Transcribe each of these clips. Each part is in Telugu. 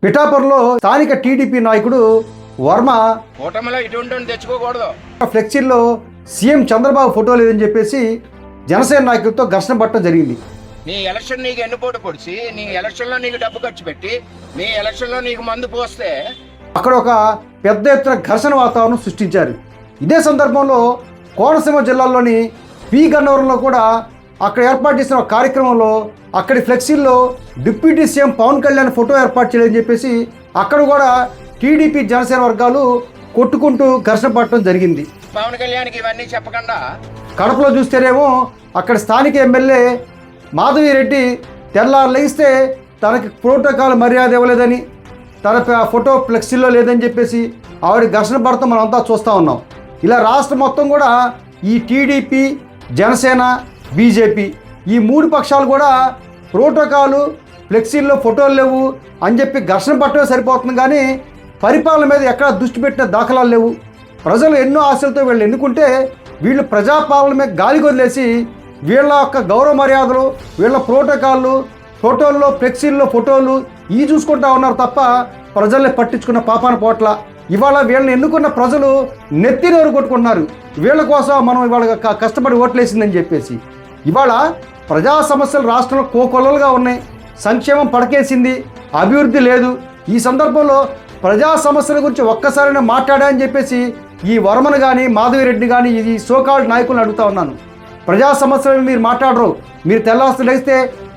పిఠాపురంలో స్థానిక టీడీపీ నాయకుడు వర్మ తెచ్చుకోకూడదు ఫ్లెక్సీల్లో సీఎం చంద్రబాబు ఫోటో లేదని చెప్పేసి జనసేన నాయకులతో ఘర్షణ పట్టడం జరిగింది. నీ ఎలక్షన్ నీకు ఎన్నుపోటు పొడిచి నీ ఎలక్షన్లో నీకు డబ్బు ఖర్చు పెట్టి నీ ఎలక్షన్లో నీకు మందు పోస్తే అక్కడ ఒక పెద్ద ఎత్తున ఘర్షణ వాతావరణం సృష్టించారు. ఇదే సందర్భంలో కోనసీమ జిల్లాలోని పి గన్నవరంలో కూడా అక్కడ ఏర్పాటు చేసిన ఒక కార్యక్రమంలో అక్కడి ఫ్లెక్సీల్లో deputy CM Pawan Kalyan photo ఏర్పాటు చేయాలని చెప్పేసి అక్కడ కూడా టీడీపీ జనసేన వర్గాలు కొట్టుకుంటూ ఘర్షణ పడటం జరిగింది. పవన్ కళ్యాణ్కి ఇవన్నీ చెప్పకుండా కడపలో చూస్తేనేమో అక్కడ స్థానిక ఎమ్మెల్యే మాధవిరెడ్డి తెల్లారు లేస్తే తనకి ప్రోటోకాల్ మర్యాద ఇవ్వలేదని, తన ఫోటో ఫ్లెక్సీల్లో లేదని చెప్పేసి ఆవిడ ఘర్షణ పడతాం మనం అంతా చూస్తూ ఉన్నాం. ఇలా రాష్ట్రం మొత్తం కూడా ఈ టీడీపీ, జనసేన, బీజేపీ ఈ మూడు పక్షాలు కూడా ప్రోటోకాలు ఫ్లెక్సీల్లో ఫోటోలు లేవు అని చెప్పి ఘర్షణ పట్టడం సరిపోతుంది, కానీ పరిపాలన మీద ఎక్కడ దృష్టి పెట్టిన దాఖలాలు లేవు. ప్రజలు ఎన్నో ఆశలతో వీళ్ళు ఎన్నుకుంటే వీళ్ళు ప్రజాపాలన మీద గాలి వదిలేసి వీళ్ళ యొక్క గౌరవ మర్యాదలు, వీళ్ళ ప్రోటోకాళ్ళు, ఫోటోల్లో ఫ్లెక్సీల్లో ఫోటోలు ఇవి చూసుకుంటా ఉన్నారు తప్ప ప్రజల్ని పట్టించుకున్న పాపాన పోట్ల. ఇవాళ వీళ్ళని ఎన్నుకున్న ప్రజలు నెత్తి నోరు కొట్టుకుంటున్నారు. వీళ్ళ కోసం మనం ఇవాళ కష్టపడి ఓట్లేసిందని చెప్పేసి ఇవాళ ప్రజా సమస్యలు రాష్ట్రంలో కోకొల్లలుగా ఉన్నాయి. సంక్షేమం పడకేసింది, అభివృద్ధి లేదు. ఈ సందర్భంలో ప్రజా సమస్యల గురించి ఒక్కసారైనా మాట్లాడాలని చెప్పేసి ఈ వర్మను కానీ మాధవిరెడ్డిని కానీ ఈ సోకాల్డ్ నాయకులను అడుగుతా ఉన్నాను. ప్రజా సమస్యలను మీరు మాట్లాడరు. మీరు తెల్లాస్తూ లేస్తే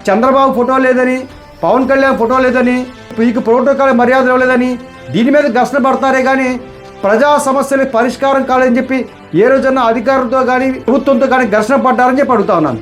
చంద్రబాబు ఫోటో లేదని, పవన్ కళ్యాణ్ ఫోటో లేదని, మీకు ప్రోటోకాల్ మర్యాద ఇవ్వలేదని దీని మీద ఘర్షణ పడతారే కానీ ప్రజా సమస్యలు పరిష్కారం కాలేదని చెప్పి ఏ రోజన్నా అధికారులతో కానీ ప్రభుత్వంతో కానీ ఘర్షణ పడ్డారని చెప్పి అడుగుతా ఉన్నాను.